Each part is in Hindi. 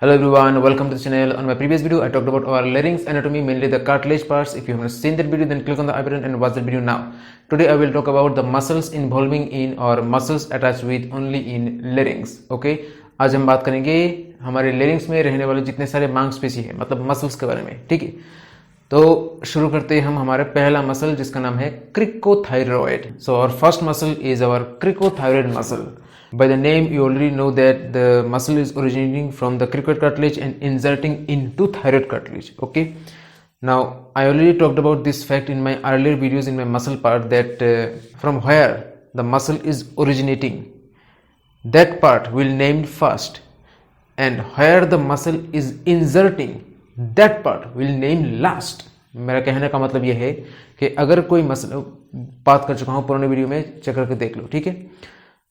Hello everyone, welcome to the channel. On my previous video, I talked about our larynx anatomy, mainly the cartilage parts. If you haven't seen that video, then click on the I button and watch that video now. Today I will talk about the muscles involving in or muscles attached with only in larynx. Okay, आज हम बात करेंगे हमारे larynx में रहने वाले जितने सारे मांसपेशी है, मतलब मसल्स के बारे में. ठीक है, तो शुरू करते हैं हम हमारे पहला मसल जिसका नाम है cricothyroid. So our first muscle is our cricothyroid muscle. By the name, you already know that the muscle is originating from the cricoid cartilage and inserting into thyroid cartilage. Okay. Now, I already talked about this fact in my earlier videos in my muscle part that from where the muscle is originating, that part will named first, and where the muscle is inserting, that part will named last. मेरा कहने का मतलब यह है कि अगर कोई मसल बात कर चुका हूँ पुराने वीडियो में, चेक करके देख लो. ठीक है,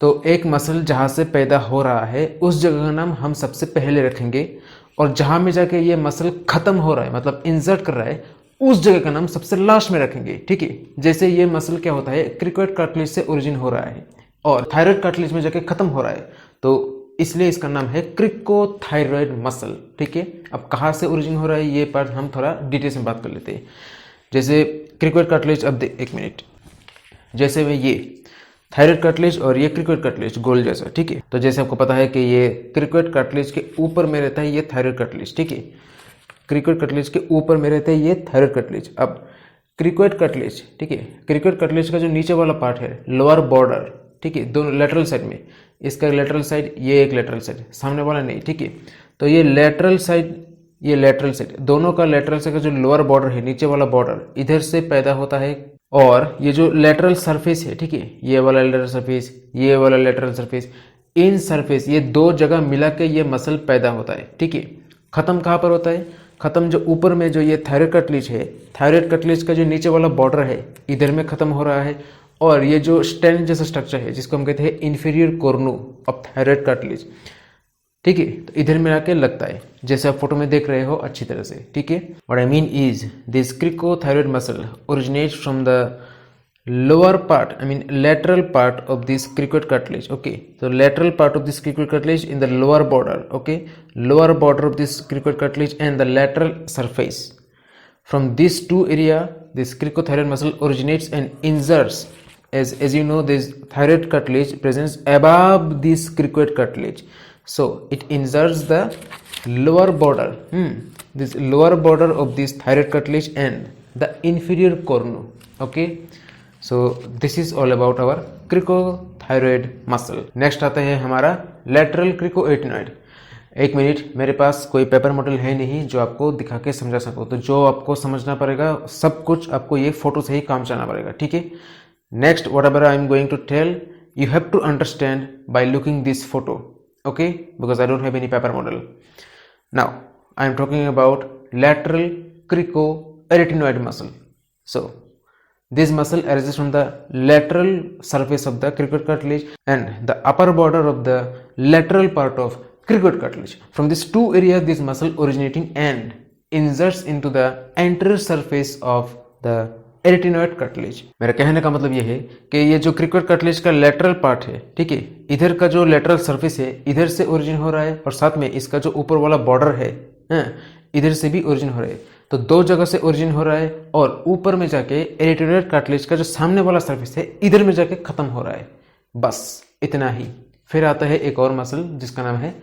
तो एक मसल जहाँ से पैदा हो रहा है उस जगह का नाम हम सबसे पहले रखेंगे, और जहाँ में जाके ये मसल खत्म हो रहा है मतलब इंसर्ट कर रहा है उस जगह का नाम सबसे लास्ट में रखेंगे. ठीक है, जैसे ये मसल क्या होता है, क्रिकोइड कार्टिलेज से ओरिजिन हो रहा है और थायराइड कार्टिलेज में जाके खत्म हो रहा है, तो इसलिए इसका नाम है क्रिकोथायरॉयड मसल. ठीक है, अब कहाँ से ओरिजिन हो रहा है ये पार्ट हम थोड़ा डिटेल्स में बात कर लेते हैं. जैसे क्रिकोइड कार्टिलेज, अब एक मिनट, जैसे वे ये थायराइड कार्टिलेज और ये क्रिकोइड कार्टिलेज गोल जैसा. ठीक है, तो जैसे आपको पता है कि ये क्रिकोइड कार्टिलेज के ऊपर में रहता है ये थायराइड कार्टिलेज. ठीक है, क्रिकोइड कार्टिलेज के ऊपर में रहता है ये थायराइड कार्टिलेज. अब क्रिकोइड कार्टिलेज, ठीक है, क्रिकोइड कार्टिलेज का जो नीचे वाला पार्ट है लोअर बॉर्डर, ठीक है, दोनों लेटरल साइड में, इसका लेटरल साइड, ये एक लेटरल साइड, सामने वाला नहीं. ठीक है, तो ये लेटरल साइड, ये लेटरल साइड, दोनों का लेटरल साइड का जो लोअर बॉर्डर है, नीचे वाला बॉर्डर इधर से पैदा होता है, और ये जो लेटरल सरफेस है, ठीक है, ये वाला लेटरल सरफेस, ये वाला लेटरल सरफेस, इन सरफेस ये दो जगह मिला के ये मसल पैदा होता है. ठीक है, खत्म कहाँ पर होता है, खत्म जो ऊपर में जो ये थायराइड कार्टिलेज है, थायराइड कार्टिलेज का जो नीचे वाला बॉर्डर है इधर में खत्म हो रहा है, और ये जो स्टेन जैसा स्ट्रक्चर है जिसको हम कहते हैं इंफीरियर कोर्नू ऑफ थायराइड कार्टिलेज, ठीक है, तो इधर में आके लगता है जैसे आप फोटो में देख रहे हो अच्छी तरह से. ठीक है, what I mean is this cricothyroid muscle originates from the lower part, I mean lateral part of this cricoid cartilage. Okay, so lateral part of this cricoid cartilage in the lower border. Okay, lower border of this cricoid cartilage and the lateral surface. From these two area, this cricothyroid muscle originates and inserts. As you know, this thyroid cartilage presents above this cricoid cartilage. So it inserts the lower border, this lower border of this thyroid cartilage and the inferior cornu. Okay, so this is all about our cricothyroid muscle. Next आता है हमारा lateral cricoarytenoid. एक मिनट, मेरे पास कोई पेपर मॉडल है नहीं जो आपको दिखा के समझा सको, तो जो आपको समझना पड़ेगा सब कुछ आपको ये फोटो से ही काम चलाना पड़ेगा. ठीक है, next whatever I am going to tell, you have to understand by looking this photo. Okay, because I don't have any paper model. Now I am talking about lateral cricoarytenoid muscle. So this muscle arises from the lateral surface of the cricoid cartilage and the upper border of the lateral part of cricoid cartilage. From these two areas this muscle originating and inserts into the anterior surface of the arytenoid cartilage. मेरा कहने का मतलब यह है कि ये जो क्रिकोइड कार्टिलेज का लेटरल पार्ट है, ठीक है, इधर का जो लेटरल सरफेस है इधर से ओरिजिन हो रहा है, और साथ में इसका जो ऊपर वाला बॉर्डर है इधर से भी ओरिजिन हो रहा है, तो दो जगह से ओरिजिन हो रहा है, और ऊपर में जाके एरिटिनॉइड कार्टिलेज का जो सामने वाला सरफेस है इधर में जाके खत्म हो रहा है. बस इतना ही. फिर आता है एक और मसल जिसका नाम है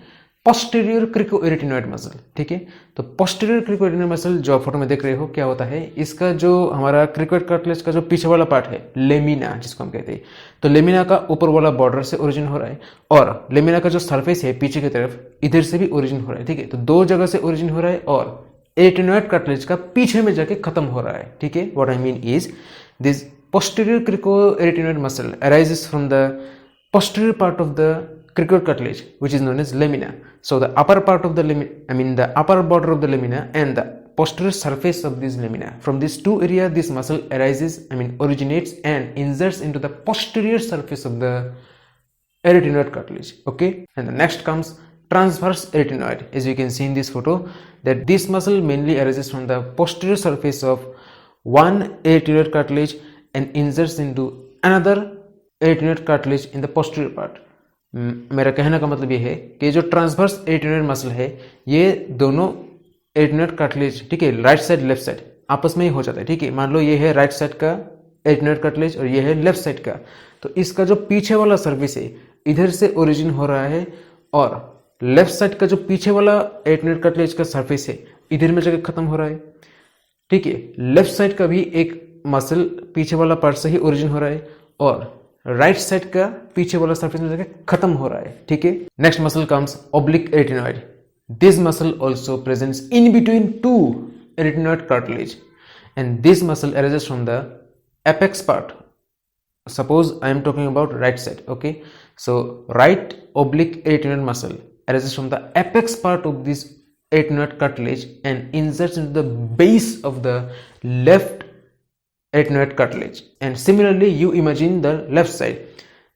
पोस्टीरियर क्रिकोएरिटिनॉइड मसल. ठीक है, तो पोस्टीरियर क्रिकोएरिटिनॉइड मसल जो आप फोटो में देख रहे हो क्या होता है, इसका जो हमारा क्रिकोइड कार्टिलेज का जो पीछे वाला पार्ट है लेमिना जिसको हम कहते हैं, तो लेमिना का ऊपर वाला बॉर्डर से ओरिजिन हो रहा है, और लेमिना का जो सरफेस है पीछे की तरफ इधर से भी ओरिजिन हो रहा है. ठीक है, तो दो जगह से ओरिजिन हो रहा है और एरिटिनॉइड कार्टिलेज का पीछे में जाके खत्म हो रहा है. ठीक है, what I mean is this posterior cricoarytenoid muscle arises from the posterior part of the cricoid cartilage which is known as lamina. So the upper part of the lamina, I mean the upper border of the lamina and the posterior surface of this lamina, from these two areas this muscle arises, I mean originates and inserts into the posterior surface of the arytenoid cartilage. Okay, and the next comes transverse arytenoid. As you can see in this photo that this muscle mainly arises from the posterior surface of one arytenoid cartilage and inserts into another arytenoid cartilage in the posterior part. मेरा कहने का मतलब ये है कि जो ट्रांसवर्स एरिटेनॉइड मसल है ये दोनों एरिटेनॉइड कार्टिलेज, ठीक है, राइट साइड लेफ्ट साइड आपस में ही हो जाता है, ठीक है। मान लो ये है राइट साइड का एरिटेनॉइड कार्टिलेज और ये है लेफ्ट साइड का, तो इसका जो पीछे वाला सर्फेस है इधर से ओरिजिन हो रहा है और लेफ्ट साइड का जो पीछे वाला एरिटेनॉइड कार्टिलेज का सर्फेस है इधर में जाकर खत्म हो रहा है, ठीक है। लेफ्ट साइड का भी एक मसल पीछे वाला पार्ट से ही ओरिजिन हो रहा है और राइट साइड का पीछे वाला सरफेस में जाके खत्म हो रहा है, ठीक है। Next muscle comes oblique एरिटेनॉइड। This muscle also presents in between two एरिटेनॉइड cartilage and this muscle arises from the apex part. Suppose I am talking about right side, okay, so right oblique arytenoid muscle arises from the apex part of this arytenoid cartilage and inserts into the base of the left arytenoid cartilage. And similarly you imagine the left side,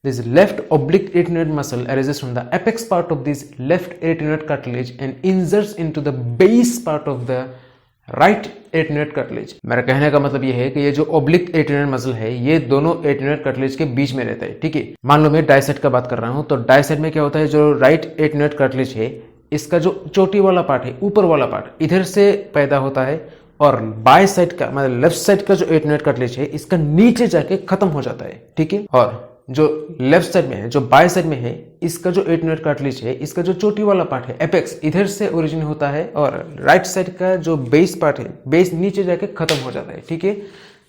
this left oblique arytenoid muscle arises from the apex part of this left arytenoid cartilage and inserts into the base part of the right एरिटेनॉइड cartilage. मेरा कहने का मतलब ये है कि ये जो ओब्लिक एरिटेनॉइड मसल है ये दोनों एरिटेनॉइड कार्टिलेज के बीच में रहता है, ठीक है। मान लो मैं डायसेट का बात कर रहा हूं तो डायसेट में क्या होता है, जो राइट एरिटेनॉइड कार्टिलेज है इसका जो चोटी वाला पार्ट है, ऊपर वाला पार्ट इधर से पैदा होता है और बाय साइड का मतलब लेफ्ट साइड का जो एरिटेनॉइड कार्टिलेज है इसका नीचे जाके खत्म हो जाता है, ठीक है। और जो लेफ्ट साइड में है, जो बाय साइड में है, इसका जो एरिटेनॉइड कार्टिलेज है इसका जो चोटी वाला पार्ट है एपेक्स इधर से ओरिजिन होता है और राइट साइड का जो बेस पार्ट है बेस नीचे जाके खत्म हो जाता है, ठीक है।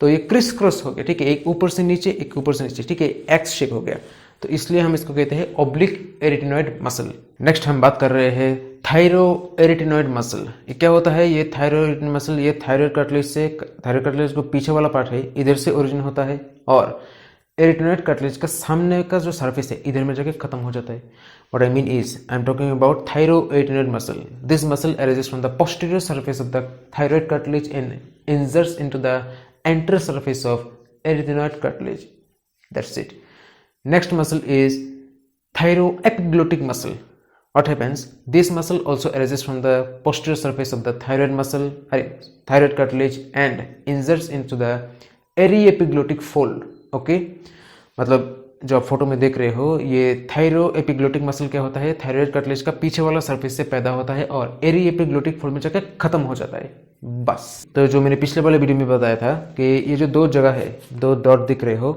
तो ये क्रिस क्रॉस हो गया, ठीक है, एक ऊपर से नीचे एक ऊपर से नीचे, ठीक है, एक्स शेप हो गया, तो इसलिए हम इसको कहते हैं ऑब्लिक एरिटेनॉइड मसल। नेक्स्ट हम बात कर रहे हैं थायरो एरिटेनॉइड मसल। ये क्या होता है, ये थायरो एरिटेनॉइड मसल ये थायराइड कार्टिलेज को पीछे वाला पार्ट है इधर से ओरिजिन होता है और एरिटेनॉइड कार्टिलेज का सामने का जो सरफेस है इधर में जाके खत्म हो जाता है। What I mean is I am talking about thyro एरिटेनॉइड muscle. This muscle arises from the posterior surface of the thyroid cartilage and inserts into the anterior surface of erythenoid cartilage. That's it. Next muscle is thyroepiglottic muscle. What happens? This muscle also arises from the posterior surface of the thyroid cartilage and inserts into the aryepiglottic fold. Okay मतलब जो आप फोटो में देख रहे हो ये थायरोएपिग्लोटिक मसल क्या होता है, थायराइड कार्टिलेज का पीछे वाला सरफेस से पैदा होता है और एरिएपिग्लोटिक फोल्ड में जाकर खत्म हो जाता है, बस। तो जो मैंने पिछले वाले वीडियो में बताया था कि ये जो दो जगह है, दो डॉट दिख रहे हो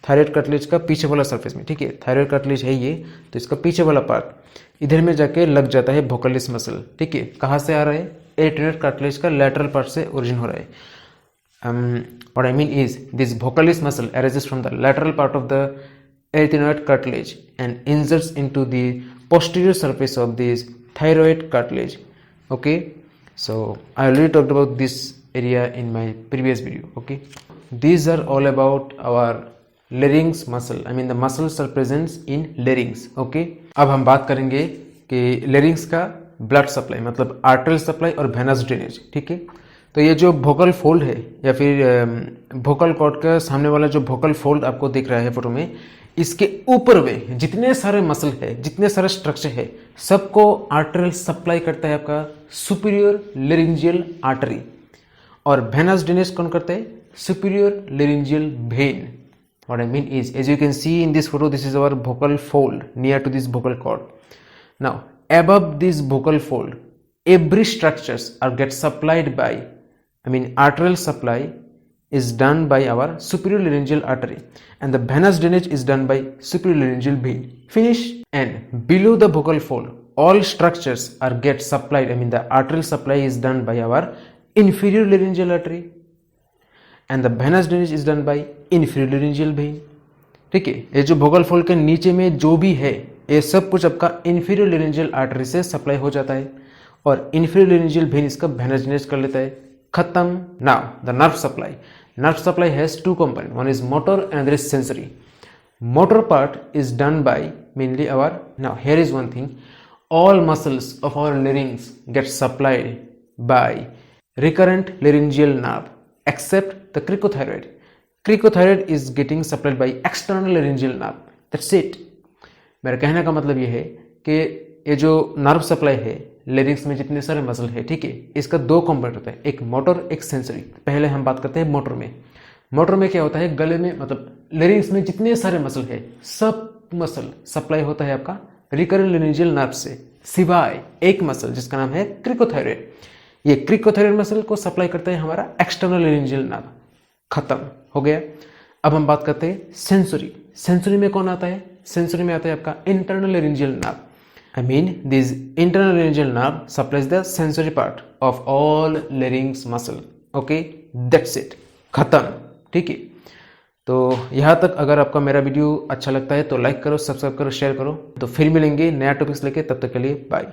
थायराइड कार्टिलेज का पीछे वाला सरफेस में, ठीक है, थायराइड कार्टिलेज है ये, तो इसका पीछे वाला पार्ट इधर में जाके लग जाता है वोकलिस मसल, ठीक है। कहाँ से आ रहा है, एरिटेनॉइड कार्टिलेज का लैटरल पार्ट से ओरिजिन हो रहा है। What I mean is this vocalis muscle arises from the lateral part of the erythenoid cartilage and inserts into the posterior surface of this thyroid cartilage. Okay, so I already talked about this area in my previous video. Okay, these are all about our larynx muscle. I mean the muscles are present in larynx. Okay, अब हम बात करेंगे कि larynx का blood supply मतलब arterial supply और venous drainage, ठीक है। तो ये जो वोकल फोल्ड है या फिर वोकल कॉर्ड का सामने वाला जो वोकल फोल्ड आपको दिख रहा है फोटो में, इसके ऊपर में जितने सारे मसल है, जितने सारे स्ट्रक्चर है, सबको आर्टरियल सप्लाई करता है आपका सुपीरियर लेरिंजियल आर्टरी और वेनस ड्रेनेज कौन करता है, superior laryngeal vein. What I mean is as you can see in this photo, this is our vocal fold near to this vocal cord. Now above this vocal fold every structures are get supplied by arterial supply is done by our superior laryngeal artery and the venous drainage is done by superior laryngeal vein. Finish. And below the vocal fold all structures are get supplied, the arterial supply is done by our inferior laryngeal artery and the venous drainage is done by inferior laryngeal vein. ठीक है, ये जो vocal fold के नीचे में जो भी है ये सब कुछ आपका inferior laryngeal artery से सप्लाई हो जाता है और inferior laryngeal vein इसका venous drainage कर लेता है, खत्म। Now the nerve supply has two components, one is motor and another is sensory. Motor part is done by mainly our, now here is one thing, all muscles of our larynx get supplied by recurrent laryngeal nerve except the cricothyroid. Cricothyroid is getting supplied by external laryngeal nerve. That's it. मेरा कहने का मतलब ये है कि ये जो नर्व सप्लाई है लेरिंग्स में जितने सारे मसल है, ठीक है, इसका दो कंपोनेंट होता है, एक मोटर एक सेंसरी। पहले हम बात करते हैं मोटर में। मोटर में क्या होता है, गले में मतलब लेरिंग्स में जितने सारे मसल है सब मसल सप्लाई होता है आपका रिकरेंट लेरिंजियल नर्व से, सिवाय एक मसल जिसका नाम है क्रिकोथायरॉइड। ये क्रिकोथायरॉइड मसल को सप्लाई करता है हमारा एक्सटर्नल लेरिंजियल नर्व। खत्म हो गया। अब हम बात करते हैं सेंसरी। सेंसरी में कौन आता है? सेंसरी में आता है आपका internal laryngeal nerve. I mean, this internal laryngeal nerve supplies the sensory part of all larynx muscle. Okay, that's it. खत्म। ठीक है, तो यहाँ तक अगर आपका मेरा वीडियो अच्छा लगता है तो लाइक करो, सब्सक्राइब करो, शेयर करो। तो फिर मिलेंगे नया टॉपिक्स लेके, तब तक के लिए बाय।